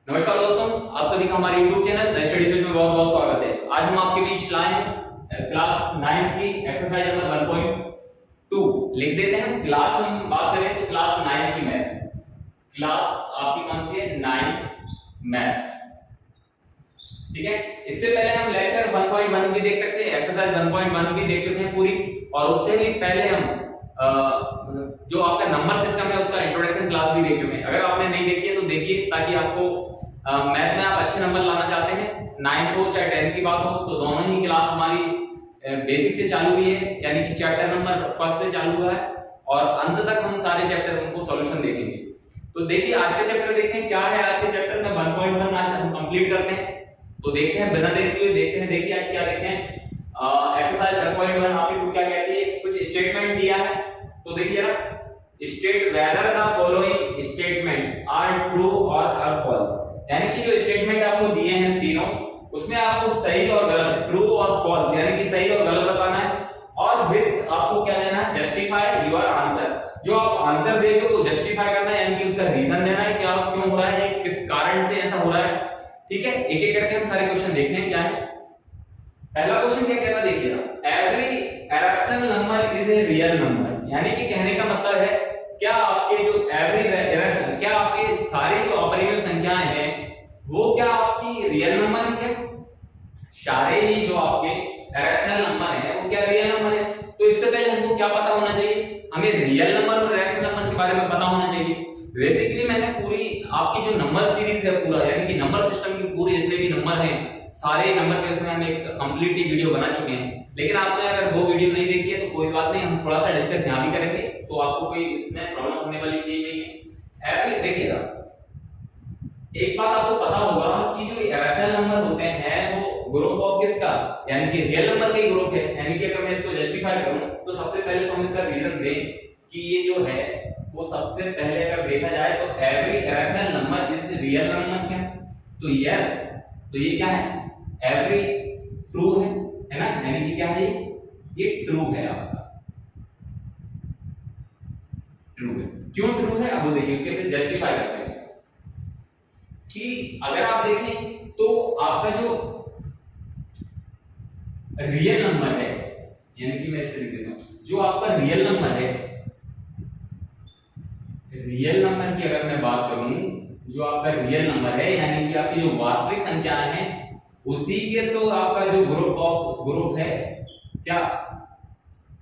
नमस्कार दोस्तों, आप सभी का हमारे YouTube channel the study switch में बहुत बहुत स्वागत है। आज हम आपके बीच लाए हैं क्लास 9 की एक्सरसाइज नंबर 1.2 लिख देते हैं। क्लास हम बात करें तो क्लास 9 की मैथ, क्लास आपकी कौन सी है 9 मैथ, ठीक है। इससे पहले हम लेक्चर 1.1 भी देख सकते हैं, एक्सरसाइज 1.1 भी देख चुके हैं पूरी, और उससे भी पहले हम जो आपका नंबर सिस्टम है उसका इंट्रोडक्शन क्लास भी देख चुके हैं। अगर आपने नहीं देखी है तो देखिए, ताकि आपको मैथ में आप अच्छे नंबर लाना चाहते हैं, 9th हो चाहे 10th की बात हो, तो दोनों ही क्लास हमारी बेसिक से चालू हुई है, यानी कि चैप्टर नंबर फर्स्ट से चालू हुआ है और अंत तक हम सारे चैप्टर उनको सॉल्यूशन देखेंगे। तो देखिए आज का चैप्टर देखते हैं क्या है। आज के चैप्टर में 1.1 आज हम कंप्लीट करते हैं, तो देखते हैं बिना देरी किए देखते हैं। देखिए आज क्या देखते हैं, एक्सरसाइज 1.1 आपकी टू क्या कहती है, कुछ स्टेटमेंट दिया है। तो देखिए ना, state whether the following statement are true और आर फॉल्स, यानी कि जो स्टेटमेंट आपको दिए हैं तीनों, उसमें आपको सही और गलत, ट्रू और फॉल्स, यानी कि सही और गलत बताना है। और विद आपको क्या देना है, जस्टिफाई योर आंसर। जो आप आंसर देंगे वो जस्टिफाई करना है, यानी कि उसका रीजन देना है, क्या क्यों हो रहा है, ये किस कारण से ऐसा हो रहा है, ठीक है। एक एक करके हम सारे क्वेश्चन देखते हैं क्या है। पहला क्वेश्चन क्या कहता है, देखिए ना, every irrational number is a real number, यानी कि कहने का मतलब है क्या आपके जो एवरी इरेशनल, क्या आपके सारी जो अपरिमेय संख्याएं हैं वो क्या आपकी रियल नंबर है क्या? सारे ही जो आपके इरेशनल नंबर हैं वो क्या रियल नंबर है? तो इससे पहले हमको क्या पता होना चाहिए, हमें रियल नंबर और इरेशनल नंबर के बारे में पता होना चाहिए। बेसिकली मैंने पूरी आपकी जो नंबर सीरीज है पूरा, यानी कि नंबर सिस्टम की पूरे जितने भी नंबर हैं सारे नंबर के उसमें हम एक कंप्लीटली वीडियो बना चुके हैं। लेकिन आपने अगर वो वीडियो नहीं देखी है तो कोई बात नहीं, हम थोड़ा सा डिस्कस यहाँ भी करेंगे, तो आपको कोई इसमें प्रॉब्लम होने वाली चीज नहीं है। एवरी देखिएगा, एक बात आपको पता होगा कि जो इरेशनल नंबर होते हैं वो ग्रुप ऑफ किसका, यानी कि रियल नंबर का ही ग्रुप है। यानी कि अगर मैं इसको जस्टिफाई करूं तो सबसे पहले तो हम इसका रीजन दें कि ये जो है वो सबसे पहले अगर देखा जाए तो every irrational number is real number क्या, तो यस, तो ये क्या है, एवरी ट्रू है ना, यानी कि क्या है, ये ट्रू है, आपका ट्रू है। क्यों ट्रू है, अब वो देखिए, उसके लिए जस्टिफाई करते हैं कि अगर आप देखें तो आपका जो रियल नंबर है, यानी कि मैं इसे लिख देता हूं, जो आपका रियल नंबर है, रियल नंबर की अगर मैं बात करूं, जो आपका रियल नंबर है यानी कि आपकी जो वास्तविक संख्याएं हैं उसी के, तो आपका जो ग्रुप है क्या,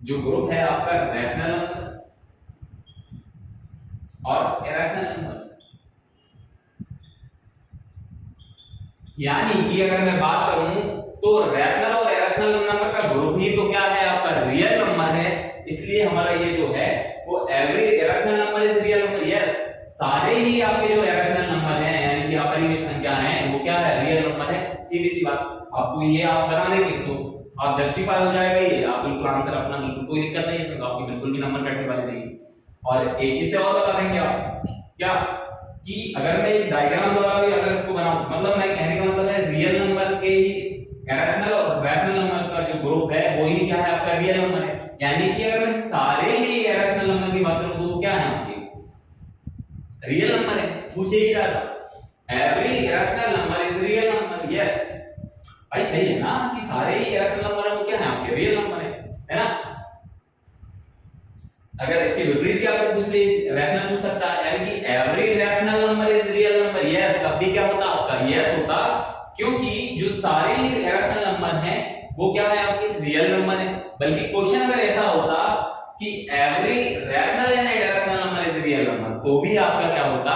जो ग्रुप है आपका रैशनल नंबर और इरेशनल नंबर। यानी कि अगर मैं बात करूं तो रैशनल और इरेशनल नंबर का ग्रुप ही तो क्या है, आपका रियल नंबर है। इसलिए हमारा ये जो है वो every irrational number is real number, yes, सारे ही आपके जो इरेशनल नंबर हैं यानी कि अपरिमेय संख्या हैं वो क्या है, रियल नंबर है। सीधी सी बात, आपको ये आप बना देंगे तो आप जस्टिफाई हो जाएगा, ये आप बिल्कुल आंसर अपना, बिल्कुल कोई दिक्कत नहीं इसमें, तो आपकी बिल्कुल भी नंबर कटने वाले नहीं। और एक चीज से और बता देंगे आप क्या, कि अगर मैं एक डायग्राम द्वारा भी अगर इसको बनाऊं, मतलब मैं कहने का मतलब है रियल नंबर के ही इरेशनल और रैशनल नंबर का जो ग्रुप है वो ही क्या है, आपका रियल नंबर है। यानी कि अगर मैं सारे ही इरेशनल नंबर की बात करूं तो वो क्या है, आपके रियल नंबर है। पूछे ही रहा था every irrational number is real number, yes भाई सही है ना, कि सारे ही इरेशनल नंबर है वो क्या है, आपके रियल नंबर है ना। अगर इसके विपरीत भी आपसे पूछ ले, रैशनल पूछ सकता है, यानी कि every rational number is real number, yes, तब भी क्या होता आपका, यस होता, क्योंकि जो सारे रैशनल नंबर हैं वो क्या है, आपके रियल नंबर है। बल्कि क्वेश्चन अगर ऐसा होता कि every rational and irrational number is real number, तो भी आपका क्या होता,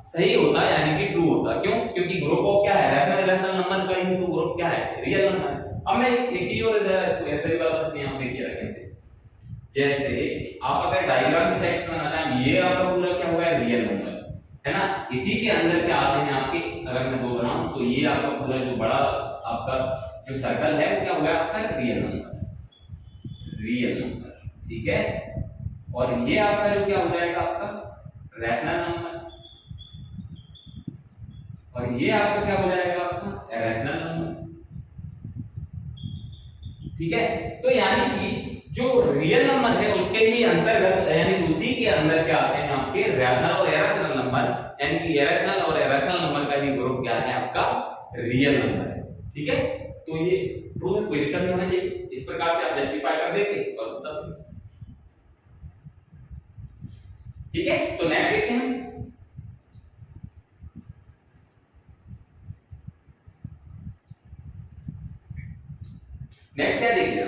सही होता, यानी कि ट्रू होता। क्यों, क्योंकि ग्रुप ऑफ क्या है, रैशनल इरेशनल नंबर का ही तो ग्रुप क्या है, रियल नंबर है। अब मैं एक चीज और इसको ऐसे भी बता सकते हैं, आप देखिए कैसे, जैसे आप अगर डायग्राम की साइड से बनाना चाहें, ये आपका पूरा क्या होगा, रियल नंबर है ना, इसी के अंदर क्या आते हैं आपके, अगर मैं दो बनाऊं तो ये आपका पूरा जो बड़ा आपका जो सर्कल है वो क्या होगा, आपका रियल नंबर, रियल नंबर, ठीक है। और ये आपका जो क्या हो जाएगा, आपका रैशनल नंबर, और ये आपका क्या हो जाएगा, आपका इरेशनल नंबर, ठीक है। तो यानी कि जो रियल नंबर है उसके ही अंतर्गत, यानी उसी के अंदर क्या आते हैं आपके रैशनल और इरेशनल नंबर, यानी यानी कि इरेशनल और इरेशनल नंबर का भी ग्रुप क्या है आपका रियल नंबर है। ठीक है, तो ये ट्रू है, कोई दिक्कत नहीं होना चाहिए। इस प्रकार से आप जस्टिफाई कर देंगे और बता देंगे। ठीक है, तो नेक्स्ट देखते हैं। नेक्स्ट क्या देखिए,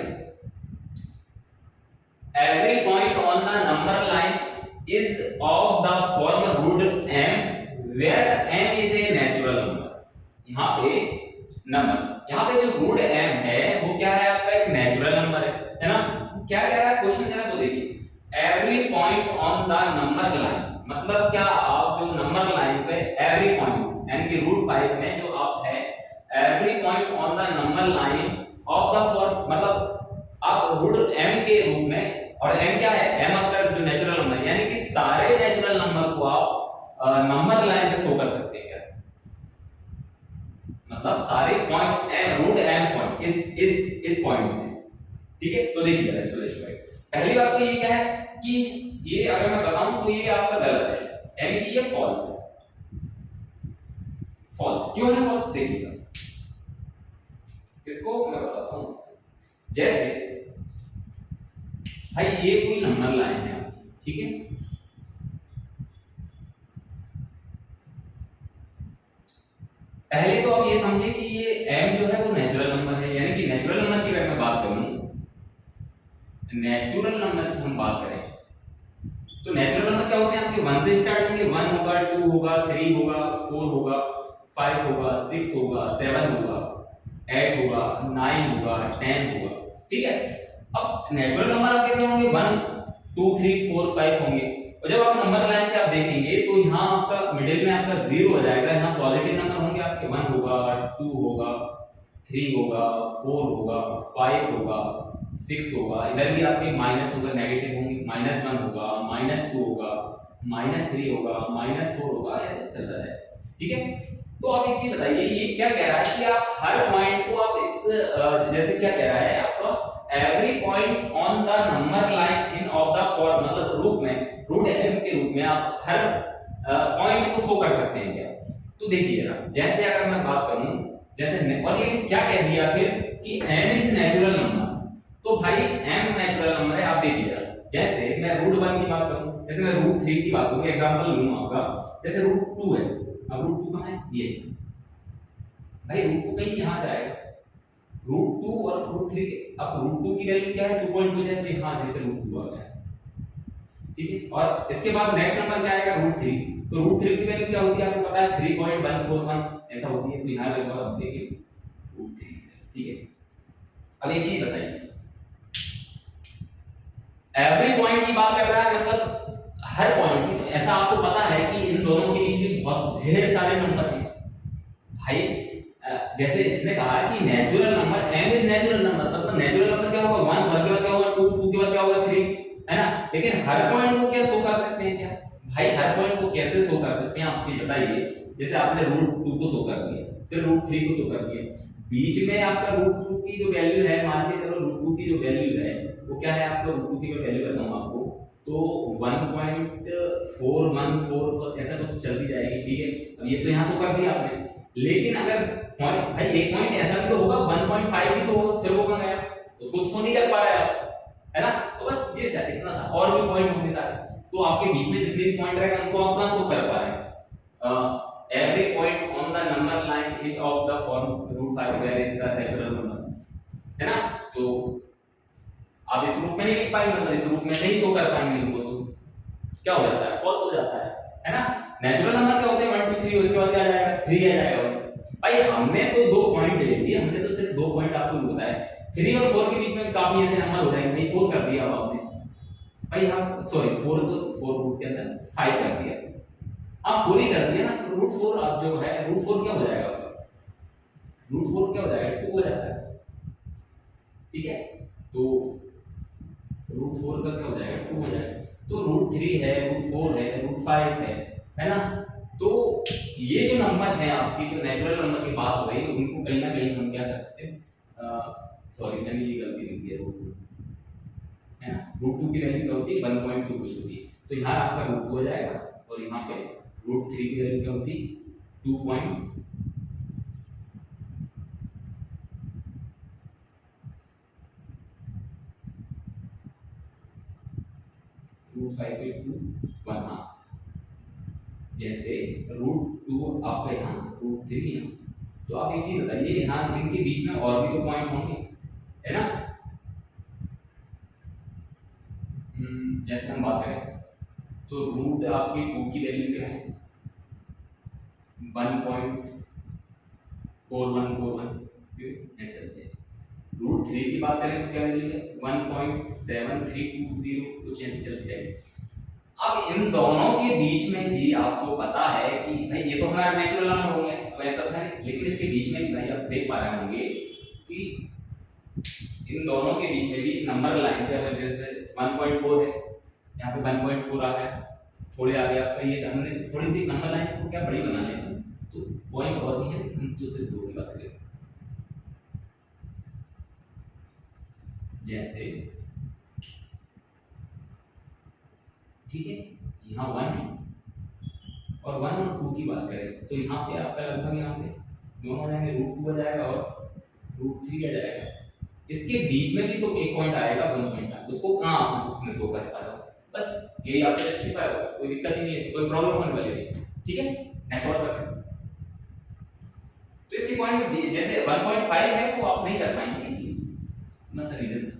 every point on the number line is of the form root m where m is a natural number. यहाँ पे नंबर, यहाँ पे जो रूट m है वो क्या है आपका एक नेचुरल नंबर है ना। क्या कह रहा है क्वेश्चन, जरा तो देखिए, every point on the number line, मतलब क्या आप जो नंबर लाइन पे एवरी पॉइंट यानी कि रूट 5 में जो आप है every point on the number line of the form, मतलब आप रूट m के रूप में, और m क्या है, m आपका जो नेचुरल नंबर यानी कि सारे नेचुरल नंबर को आप नंबर लाइन पे शो कर सकते हैं क्या, मतलब सारे point m root m point इस पॉइंट से। ठीक है, तो देखिए इसको देखिए, पहली बात तो ये क्या है कि ये अगर मैं बताऊं तो ये आपका गलत है, यानी कि ये फॉल्स है। फॉल्स क्यों है फॉल्स, देखिएगा इसको मैं बताता हूं। जैसे भाई ये कोई नंबर लाइन है, ठीक है, पहले तो आप ये समझिए कि ये m जो है वो नेचुरल नंबर है, यानी कि नेचुरल नंबर की अगर मैं बात करूं, नेचुरल नंबर की हम बात करें तो नेचुरल नंबर क्या होते हैं आपके 1 से स्टार्ट होंगे, 1 होगा, 2 होगा, 3 होगा, 4 होगा, 5 होगा, 6 होगा, 7 होगा, 8 होगा, 9 होगा, 10 होगा। ठीक है, अब नेचुरल नंबर आपके कितने होंगे, 1 2 3 4 5 होंगे, और जब आप नंबर लाइन पे आप देखेंगे तो यहाँ आपका मिडिल में आपका 0 हो जाएगा, यहाँ पॉजिटिव नंबर होंगे आपके, 1 होगा, 2 होगा, 3 होगा, 4 होगा, 5 होगा, 6 होगा, इधर भी आपके माइनस होगा, नेगेटिव होंगे, -1 होगा, -2 होगा, -3 होगा, -4 होगा, ऐसे चल रहा है। ठीक है, तो आप एक चीज बताइए, ये क्या कह रहा है कि आप हर पॉइंट को आप इस जैसे क्या कह रहा है आपका every point on the number line in of the form, मतलब रूट में रूट m के रूप में आप हर पॉइंट को शो कर सकते हैं क्या। तो देखिए जैसे अगर मैं बात करूं, जैसे और ये क्या कह दिया फिर कि m इज नेचुरल नंबर, तो भाई m नेचुरल नंबर है। आप देखिए जैसे मैं रूट 1 की बात करूं, जैसे मैं रूट 3 की बात करूं, एग्जांपल लूं आपका, जैसे रूट 2 है, अब रूट 2 कहां है, ये भाई रूट 2 कहीं यहां जाएगा, रूट 2 और रूट 3, अब रूट 2 की वैल्यू क्या है 2.2 है, तो यहां जैसे रूट 2 आ गया। ठीक है, और इसके बाद नेक्स्ट नंबर क्या आएगा रूट 3, तो रूट 3 की वैल्यू क्या होती है आपको पता है 3.141 ऐसा होती है, तो यहां लगभग आप देखिए रूट 3। ठीक है, अब एक चीज बताइए, एवरी पॉइंट की बात कर रहा है, मतलब हर पॉइंट की, तो ऐसा आपको पता है कि इन दोनों के बीच में बहुत ढेर सारे नंबर हैं भाई। जैसे इसने कहा कि natural number m is natural number, मतलब नेचुरल नंबर क्या होगा 1, 1 के बाद क्या होगा 2, 2 के बाद क्या होगा 3, है ना। लेकिन हर पॉइंट को क्या शो कर सकते हैं क्या भाई, हर पॉइंट को कैसे शो कर सकते हैं आप चीज बताइए। जैसे आपने रूट 2 को शो कर दिया, फिर रूट 3 को शो कर दिया, बीच में आपका रूट 2 की जो वैल्यू है, मान के चलो रूट 2 की जो वैल्यू है वो क्या है आपका, रूट 2 की मैं वैल्यू बताऊं आपको, तो 1.414 ऐसा कुछ चलती जाएगी। ठीक है, अब ये तो यहाँ शो कर दिया आपने, लेकिन अगर पॉइंट भाई एक पॉइंट ऐसा भी तो होगा 1.5 भी तो होगा, फिर वो कहां गया, उसको तो शो नहीं कर पा रहे आप, है ना। तो बस ये इतना सा, और भी पॉइंट होंगे सारे, तो आपके बीच में जितने भी पॉइंट रहेगा उनको आप कहां शो कर पा रहे हैं, every point on the number line in of the form root 5 where is the natural number, है ना। तो आप इस रूप में नहीं लिख पाएंगे, मतलब इस रूप में नहीं शो कर पाएंगे इनको, तो क्या हो जाता है, फॉल्स हो जाता है ना। नेचुरल नंबर क्या होते हैं 1 2 3, उसके बाद क्या आ जाएगा 3 आ जाएगा भाई। हमने तो 2 पॉइंट ले लिए, हमने तो सिर्फ 2 पॉइंट आपको बताया, 3 और 4 के बीच में काफी ऐसे नंबर हो जाएंगे भाई, 4 कर दिया अब आपने भाई, आप सॉरी 4 तो 4 रूट के अंदर 5 कर दिया, आप 4 ही कर दिया ना, रूट 4 आप जो है रूट 4 क्या हो जाएगा, रूट 4 क्या हो जाएगा 2 हो जाता है। ठीक है, तो रूट 4 का क्या हो जाएगा 2 हो जाएगा, तो रूट 3 है, रूट 4 है, रूट 5 है ना। तो ये जो नंबर है आपकी, जो नेचुरल नंबर की बात हो रही है, उनको कहीं ना कहीं हम क्या कर सकते हैं, सॉरी मैंने ये गलती लिख दिया, रूट 2 है ना, रूट 2 की वैल्यू क्या होती है 1.2 कुछ होती है, तो यहाँ आपका रूट 2 हो जाएगा और यहाँ पे रूट 3 की वैल्यू क्या होती, 2.25 1, हाँ जैसे √2 आपका यहाँ √3 यहाँ, तो आप एक चीज बताइए यहाँ इनके बीच में और भी तो पॉइंट होंगे, है ना। जैसे हम बात करें तो रूट आपकी 2 की वैल्यू क्या है, 1.4141 ऐसे होते हैं। √3 की बात करें तो क्या वैल्यू है, 1.7320, कुछ ऐसे चलते हैं। अब इन दोनों के बीच में भी आपको पता है कि भाई ये तो हमारा नेचुरल नंबर हो गया, अब ऐसा था नहीं, लेकिन इसके बीच में भाई आप देख पा रहे होंगे कि इन दोनों के बीच में भी नंबर लाइन पे अगर जैसे 1.4 है, यहाँ पे 1.4 आ गया, थोड़े आगे आपका ये हमने थोड़ी सी नंबर लाइन को क्या बड़ी बना लेते हैं, तो पॉइंट और भी है, हम तो सिर्फ 2 की बात करें। जैसे ठीक है, यहाँ 1 है और 1 और 2 की बात करें तो यहाँ पे आपका लगभग यहाँ पे दोनों आ जाएंगे, √2 आ जाएगा और √3 आ जाएगा। इसके बीच में भी तो एक पॉइंट आएगा, 1 पॉइंट आएगा, उसको कहाँ आप इसमें शो कर पा रहे हो, बस यही आपका जस्टिफाई होगा, कोई दिक्कत ही नहीं है, कोई प्रॉब्लम होने वाली नहीं। ठीक है, नेक्स्ट और करते हैं। तो इसके पॉइंट में जैसे 1.5 है वो आप नहीं कर पाएंगे, इसलिए ना सर रीजन।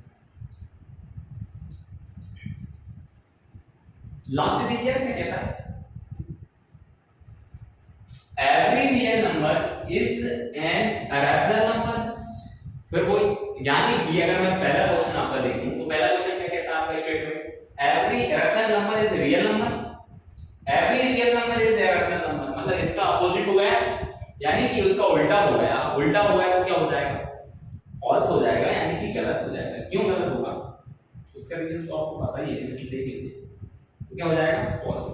लास्ट देखिए क्या कहता है, every real number is an irrational number. फिर वो यानी कि अगर मैं पहला क्वेश्चन आपका देखूं तो पहला क्वेश्चन क्या कहता है आपका statement, every irrational number is real number, every real number is irrational number, मतलब इसका अपोजिट हो गया, यानी कि उसका उल्टा हो गया। उल्टा हो गया तो क्या हो जाएगा, फॉल्स हो जाएगा, यानी कि गलत हो जाएगा। क्यों गलत होगा, उसका रीजन तो आपको पता ही है, जैसे देख लीजिए तो क्या हो जाएगा, फॉल्स।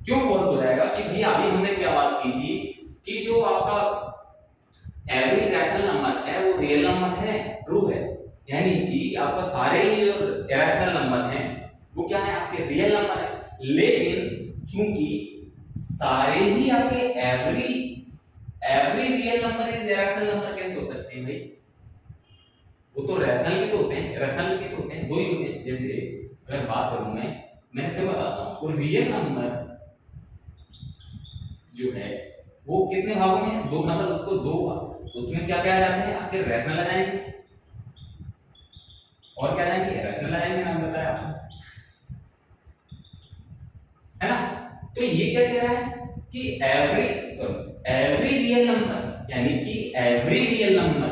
क्यों फॉल्स हो जाएगा कि भैया अभी हमने क्या बात की थी कि जो आपका एवरी रैशनल नंबर है वो रियल नंबर है, ट्रू है, यानी कि आपका सारे ही जो रैशनल नंबर हैं वो क्या है, आपके रियल नंबर है। लेकिन चूंकि सारे ही आपके every real number is rational number कैसे हो सकते हैं भाई, वो तो रैशनल भी तो होते हैं, रैशनल भी तो होते हैं, दो ही होते हैं। जैसे अगर बात करूं मैं फिर बताता हूं, तो रियल नंबर जो है वो कितने भागों में, दो, मतलब उसको दो भाग, उसमें क्या क्या आ जाते हैं आपके रैशनल आ जाएंगे और क्या जाएंगे, रैशनल आ जाएंगे, नाम बताया आपने, है ना। तो ये क्या कह रहा है कि एवरी रियल नंबर, यानी कि एवरी रियल नंबर,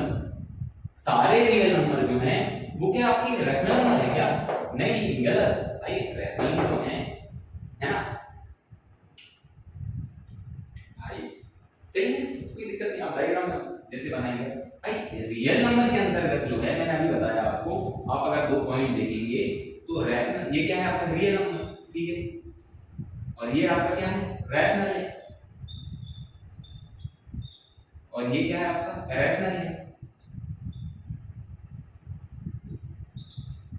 सारे रियल नंबर जो हैं वो क्या आपकी रैशनल नंबर है क्या, नहीं, गलत भाई, रैशनल भी तो है ना भाई, सही है, कोई दिक्कत नहीं। आप डायग्राम जैसे बनाएंगे भाई, रियल नंबर के अंतर्गत जो है मैंने अभी बताया आपको, आप अगर दो पॉइंट देखेंगे तो रैशनल, ये क्या है आपका रियल नंबर, ठीक है, और ये आपका क्या है, रैशनल है, और ये क्या है आपका रैशनल है।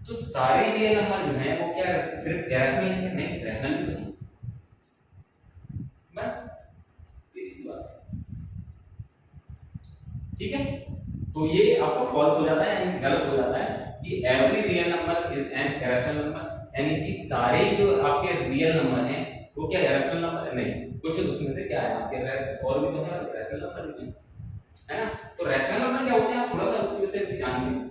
तो सारे रियल नंबर जो हैं वो क्या सिर्फ रैशनल है, नहीं, रैशनल भी तो है, बस सीधी सी बात है। ठीक है, तो ये आपका फॉल्स हो जाता है, यानी गलत हो जाता है कि every real number is an irrational number, यानी कि सारे जो आपके रियल नंबर हैं वो क्या इरेशनल नंबर है, नहीं, कुछ उसमें से क्या है आपके और भी तो है रैशनल नंबर भी है ना। तो रैशनल नंबर क्या होते हैं, आप थोड़ा सा उसके विषय में जानिए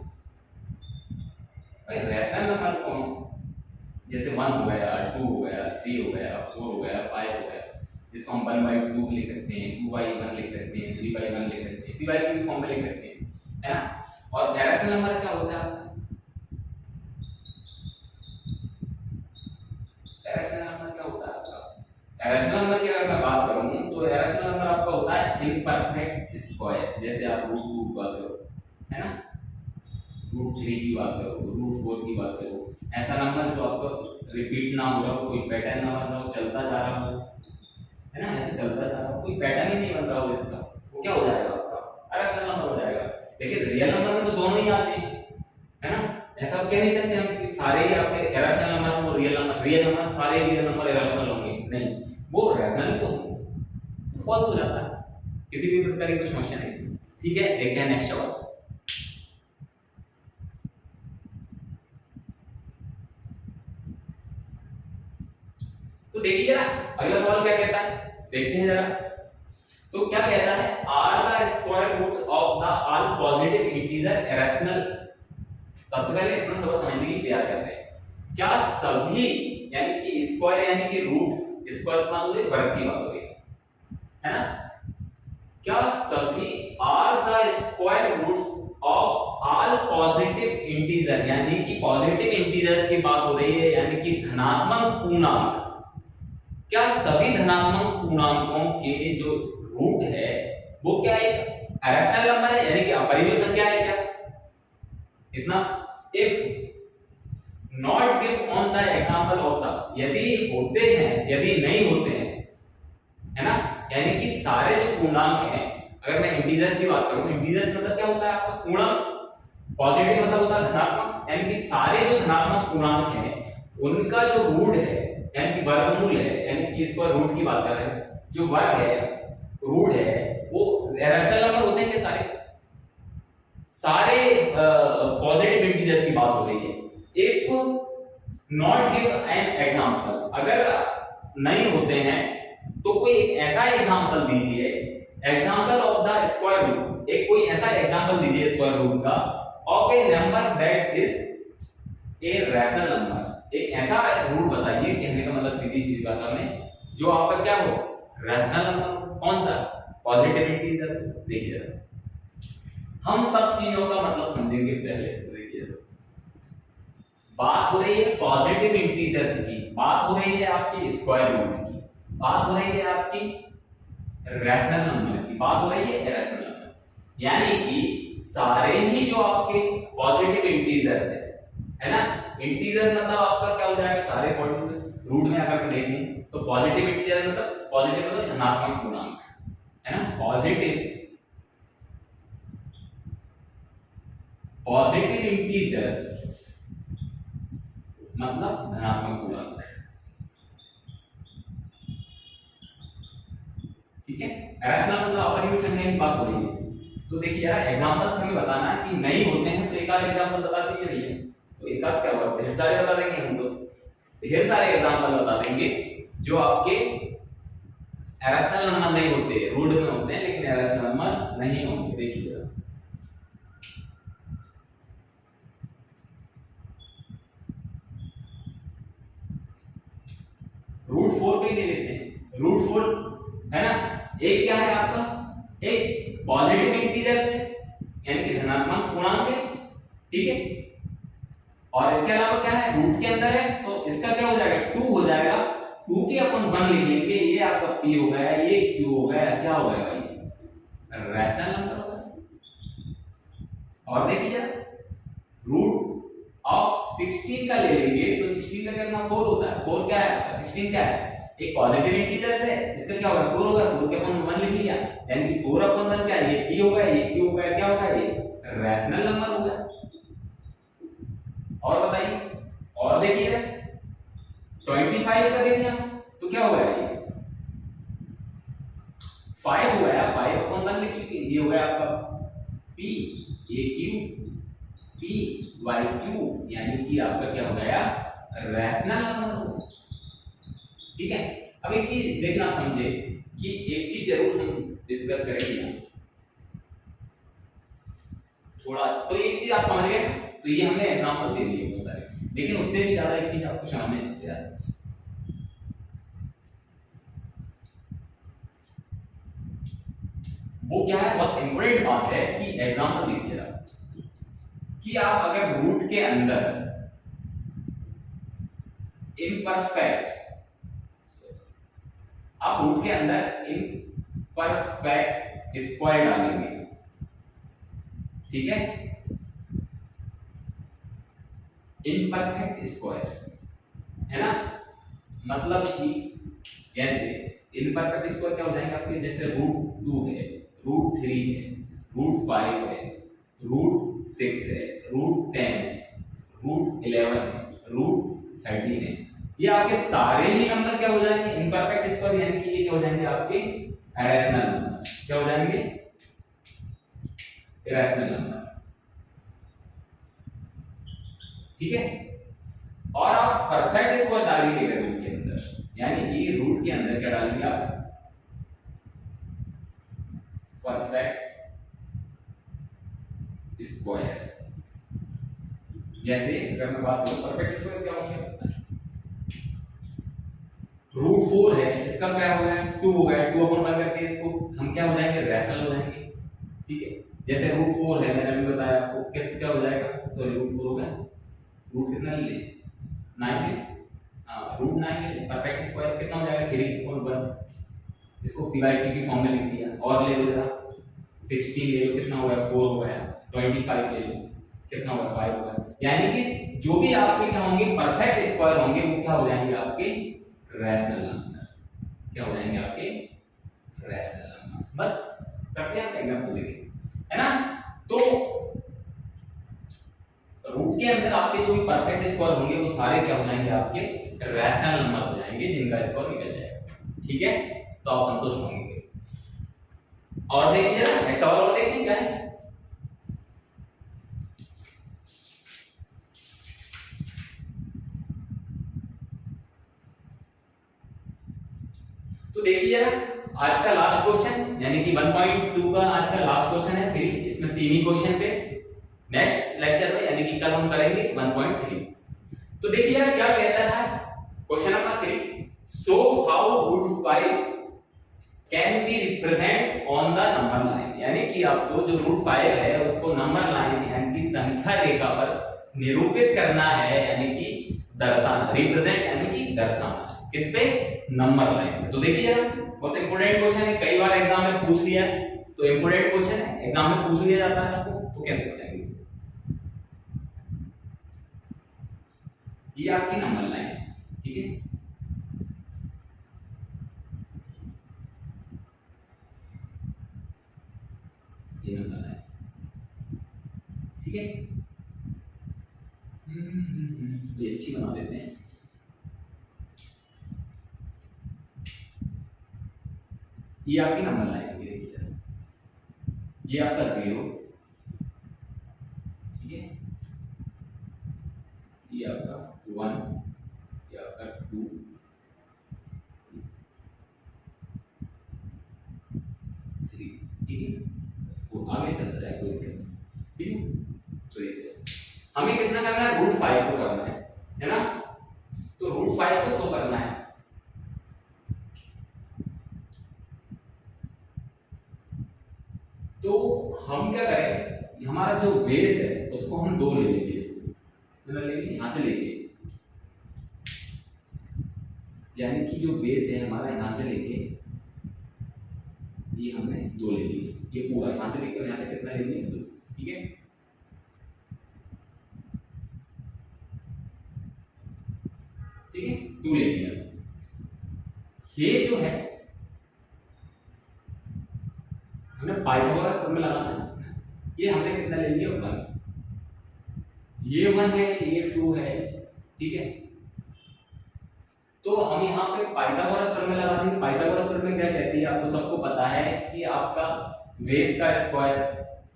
भाई। रैशनल नंबर को जैसे 1 हो गया, 2 हो गया, 3 हो गया, 4 हो गया, 5 हो गया, जिसको हम 1/2 लिख सकते हैं, 2/1 लिख सकते हैं, 3/1 लिख सकते हैं, p/q की फॉर्म में लिख सकते हैं, है ना। और इरेशनल नंबर क्या होता है आपका, इरेशनल नंबर क्या होता है आपका, इरेशनल नंबर की अगर मैं बात करूं तो इरेशनल नंबर आपका होता है इम्परफेक्ट स्क्वायर। जैसे आप √2 की बात करो, है ना, √3 की बात करो, √4 की बात करो, ऐसा नंबर जो आपका रिपीट ना हो रहा हो, कोई पैटर्न ना बन रहा हो, चलता जा रहा हो, है ना, ऐसे चलता जा रहा हो, कोई पैटर्न ही नहीं बन रहा हो इसका, वो क्या हो जाएगा आपका इरेशनल नंबर हो जाएगा। लेकिन रियल नंबर में तो दोनों ही आते हैं, है ना, ऐसा तो कह नहीं सकते हम कि सारे ही आपके इरेशनल नंबर वो रियल नंबर सारे रियल नंबर इरेशनल होंगे, नहीं, वो रैशनल तो फॉल्स हो जाता है, किसी भी प्रकार की कोई समस्या नहीं इसमें। ठीक है, देखते हैं नेक्स्ट सवाल। तो देखिए जरा अगला सवाल क्या कहता है, देखते हैं जरा। तो क्या कहता है, are the square root of the all positive integer rational. सबसे पहले इतना सब समझने की प्रयास करते हैं, क्या सभी यानी कि स्क्वायर यानी कि रूट्स, स्क्वायर की बात हो रही, वर्ग की बात हो रही है ना, क्या सभी are the square roots of all positive integer, यानी कि पॉजिटिव इंटीजर्स की बात हो रही है, यानी कि धनात्मक पूर्णांक, क्या सभी धनात्मक पूर्णांकों के जो रूट है वो क्या एक रैशनल नंबर है, यानी कि अपरिमेय संख्या है क्या? इतना। If not give on the example of the, यदि होते हैं, यदि नहीं होते हैं, है ना, यानी कि सारे जो पूर्णांक हैं, अगर मैं इंटीजर्स की बात करूं, इंटीजर्स मतलब क्या होता है आपका पूर्णांक, पॉजिटिव मतलब होता है धनात्मक, यानी कि सारे जो धनात्मक पूर्णांक हैं उनका जो रूट है यानी कि वर्गमूल है, यानी कि स्क्वायर रूट की बात कर रहे हैं, जो वर्ग है, रूट है, वो रैशनल नंबर होते हैं क्या? सारे सारे पॉजिटिव इंटीजर्स की बात हो रही है। If not give an example, अगर नहीं होते हैं तो कोई ऐसा एग्जांपल दीजिए, example of the square root, एक कोई ऐसा एग्जांपल दीजिए स्क्वायर रूट का of a number that is a rational number, एक ऐसा रूट बताइए, कहने का मतलब सीधी सीधी भाषा में, जो आपका क्या हो, रैशनल नंबर। कौन सा? Positive integers. देखिए हम सब चीजों का मतलब समझेंगे पहले। तो देखिए बात हो रही है पॉजिटिव इंटीजर्स की, बात हो रही है आपकी स्क्वायर रूट की, बात हो रही है आपकी रैशनल नंबर की, बात हो रही है इरेशनल नंबर, यानी कि सारे ही जो आपके पॉजिटिव इंटीजर्स है ना, इंटीजर्स मतलब आपका क्या हो जाएगा, सारे पॉजिटिव रूट में अगर मैं देखें तो पॉजिटिव इंटीजर मतलब, पॉजिटिव मतलब धनात्मक पूर्णांक, है ना, पॉजिटिव इंटीजर्स मतलब धनात्मक पूर्णांक। ठीक है, रैशनल मतलब अपरिमेय संख्या की बात हो रही है। तो देखिए यार एग्जांपल्स हमें बताना है कि नहीं होते हैं, तो एक आध एग्जांपल बता दीजिए भैया। तो एक आध क्या बात, ढेर सारे बता देंगे हम, तो ढेर सारे एग्जांपल बता देंगे जो आपके रैशनल नंबर नहीं होते, रूट में होते हैं लेकिन रैशनल नंबर नहीं होते। देखिए रूट 4 के लिए लेते हैं, रूट 4 है ना, एक क्या है आपका, एक पॉजिटिव इंटीजर है यानी कि धनात्मक पूर्णांक है, ठीक है, और इसके अलावा क्या है, रूट के अंदर है, तो इसका क्या हो जाएगा, 2 हो जाएगा, 2 के अपन 1 लिख लेंगे, ये आपका p हो गया, ये q हो गया, क्या हो गया भाई, रैशनल नंबर हो गया। और देखिए रूट ऑफ 16 का ले लेंगे तो 16 का कितना 4 होता है, 4 क्या है, 16 क्या है, एक पॉजिटिव इंटीजर है, इसका क्या होगा 4 होगा, 4 के अपन 1 लिख लिया, यानी कि 4 अपन 1 क्या है, ये p हो गया, ये q हो गया, क्या होगा, ये रैशनल नंबर हो गया। और बताइए, और देखिए 25 का देखिए हम, तो क्या हो गया, ये 5 हो गया, 5 अपन 1 लिख चुके, ये हो गया आपका p, ये q, p y q, यानी कि आपका क्या हो गया, रैशनल नंबर। ठीक है, अब एक चीज देखना आप समझे कि एक चीज जरूर हम डिस्कस करेंगे थोड़ा, तो एक चीज आप समझ गए, तो ये हमने एग्जांपल दे दिए बहुत सारे, लेकिन उससे भी ज्यादा एक चीज आपको समझने प्रयास, वो क्या है, बहुत इंपॉर्टेंट बात है कि एग्जांपल दीजिएगा कि आप अगर रूट के अंदर इम्परफेक्ट, आप रूट के अंदर इम्परफेक्ट स्क्वायर डालेंगे, ठीक है, इम्परफेक्ट स्क्वायर है ना, मतलब कि जैसे इम्परफेक्ट स्क्वायर क्या हो जाएंगे आपके, जैसे रूट 2 है, रूट 3 है, रूट 5 है, रूट 6 है, रूट 10 है, रूट 11 है, रूट 13 है, ये आपके सारे ही नंबर क्या हो जाएंगे इम्परफेक्ट स्क्वायर, यानी कि ये क्या हो जाएंगे आपके इरेशनल नंबर। क्या हो जाएंगे इरेशनल नंबर। ठीक है, और आप परफेक्ट स्क्वायर डालेंगे रूट के अंदर, यानी कि रूट के अंदर क्या डालेंगे आप परफेक्ट स्क्वायर। जैसे अगर मैं बात करूं परफेक्ट स्क्वायर क्या होगा, रूट 4 है, इसका क्या हो गया 2 हो गया, 2/1 करके इसको हम क्या हो जाएंगे रैशनल हो जाएंगे। ठीक है, जैसे रूट 4 है, मैंने अभी बताया आपको क्या हो जाएगा, सॉरी रूट 4 हो गया, रूट कितना ले 9 ले, हां रूट 9 ले, परफेक्ट स्क्वायर कितना हो जाएगा 3/1, इसको p/t की फॉर्म में लिख दिया। और ले लो जरा 16 ले लो, कितना हो गया 4 हो गया, 25 ले लो, कितना होगा 5 होगा। यानी कि जो भी आपके क्या होंगे परफेक्ट स्क्वायर होंगे वो क्या हो जाएंगे आपके रैशनल नंबर। क्या हो जाएंगे आपके रैशनल नंबर। बस करते हैं एग्जांपल देखिए, है ना। तो रूट के अंदर आपके जो भी परफेक्ट स्क्वायर होंगे वो सारे क्या हो जाएंगे आपके रैशनल नंबर हो जाएंगे, जिनका स्क्वायर निकल जाएगा। ठीक है, तो आप संतुष्ट होंगे। और देखिए नेक्स्ट और देखते हैं क्या है। तो देखिए जरा आज का लास्ट क्वेश्चन, यानी कि 1.2 का आज का लास्ट क्वेश्चन है। 3 इसमें 3 ही क्वेश्चन थे। नेक्स्ट लेक्चर में यानी कि कल हम करेंगे 1.3। तो देखिए जरा क्या कहता है question number 3, so how root 5 can be represent on the number line. यानी कि आपको जो रूट 5 है उसको नंबर लाइन यानी कि संख्या रेखा पर निरूपित करना है, यानी कि दर्शाना, रिप्रेजेंट यानी कि दर्शाना किस पे नंबर लाइन। तो देखिए जरा बहुत इंपॉर्टेंट क्वेश्चन है, कई बार एग्जाम में पूछ लिया, तो इंपॉर्टेंट क्वेश्चन है, एग्जाम में पूछ लिया जाता है आपको, तो कैसे बताएंगे ये आपकी नंबर लाइन। ठीक है, ये नंबर लाइन। ठीक है, ये अच्छी बना देते हैं। ये आपकी नंबर लाइन होगी। देखिए ये आपका 0, ठीक है, ये आपका 1, ये आपका 2, 3। ठीक है, तो आगे चलता है कोई दिक्कत नहीं। ठीक है, तो देखिए हमें कितना करना है रूट 5 को करना है ना। तो रूट 5 को शो करना है, तो हम क्या करें, हमारा जो बेस है उसको हम 2 ले लेंगे, इसको लेंगे यहां से लेके, यानी कि जो बेस है हमारा यहां से लेके ये हमने 2 ले लिए, ये पूरा यहां से लेकर यहां तक कितना ले लिए 2। ठीक है, ठीक है 2 ले लिया। ये जो है हमने पाइथागोरस प्रमेय लगाना है, ये हमने कितना ले लिया 1, ये 1 है, ये 2 है। ठीक है, तो हम यहाँ पे पाइथागोरस प्रमेय लगा देंगे। पाइथागोरस प्रमेय क्या कहती है, आपको सबको पता है कि आपका बेस का स्क्वायर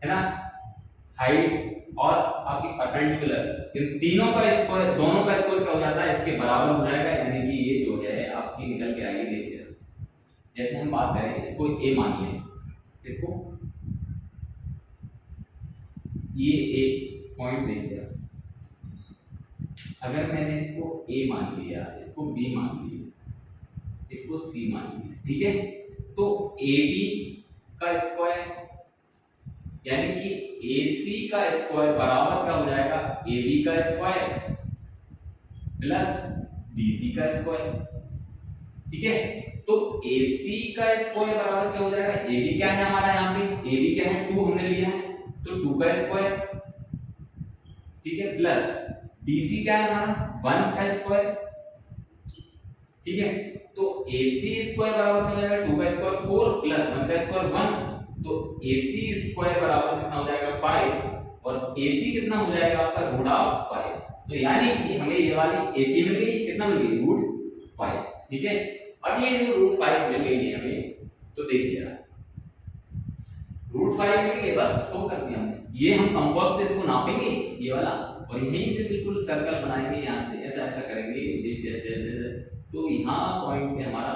है ना, हाइट और आपकी परपेंडिकुलर, इन तीनों का स्क्वायर, दोनों का स्क्वायर क्या हो जाता है इसके बराबर हो जाएगा, यानी कि ये जो है आपकी निकल के आएगी। देखिए जैसे हम बात करें, इसको a मान लें, इसको ये एक पॉइंट देखिए, अगर मैंने इसको a मान लिया, इसको b मान लिया, इसको c मान लिया, ठीक है, तो ab का स्क्वायर यानी कि AC का स्क्वायर बराबर क्या हो जाएगा AB का स्क्वायर प्लस BC का स्क्वायर। ठीक है, तो AC का स्क्वायर बराबर क्या हो जाएगा, AB क्या है हमारा यहाँ पे, AB क्या है 2 हमने लिया है, तो 2 का स्क्वायर, ठीक है, प्लस BC क्या है हमारा 1 का स्क्वायर। ठीक है, तो AC स्क्वायर बराबर क्या हो जाएगा 2 का स्क्वायर 4 प्लस 1 का स्क्वायर 1, तो AC स्क्वायर बराबर कितना हो जाएगा 5 और AC कितना हो जाएगा आपका √5। तो यानी कि हमें ये वाली AC मिल गई, कितना मिल गई √5, ठीक है। अब ये जो √5 मिल गई है हमें, तो देखिए √5 मिल गई, बस सो कर दिया हमने। ये हम कंपास से इसको नापेंगे ये वाला, और यहीं से बिल्कुल सर्कल बनाएंगे, यहाँ से ऐसा ऐसा करेंगे, तो यहाँ पॉइंट पे हमारा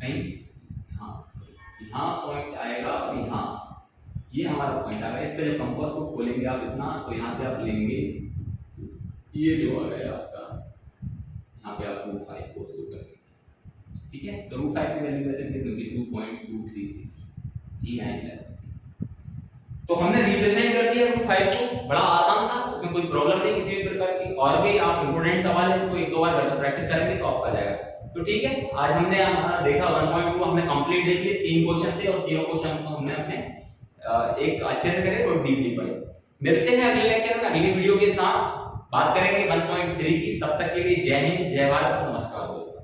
कहीं यहाँ पॉइंट आएगा, और यहाँ ये हमारा पॉइंट आएगा। इस पे जब कंपास को खोलेंगे आप इतना, तो यहाँ से आप लेंगे ये जो आ गया आपका, यहाँ पे आप √5 को शो करेंगे, ठीक है। तो √5 की वैल्यू वैसे कितनी होगी, 2.236 ये आएगा। तो हमने रिप्रेजेंट कर दिया √5 को, बड़ा आसान था, उसमें कोई प्रॉब्लम नहीं किसी भी प्रकार की। और भी आप इंपॉर्टेंट सवाल है, इसको एक दो बार घर पर प्रैक्टिस करेंगे तो आपको आ जाएगा। तो ठीक है, आज हमने हमारा देखा 1.2 हमने कंप्लीट देख लिए, 3 क्वेश्चन थे और तीनों क्वेश्चन को हमने अपने एक अच्छे से करे और डीपली पढ़े। मिलते हैं अगले लेक्चर में अगली वीडियो के साथ, बात करेंगे 1.3 की। तब तक के लिए जय हिंद, जय भारत, नमस्कार दोस्तों।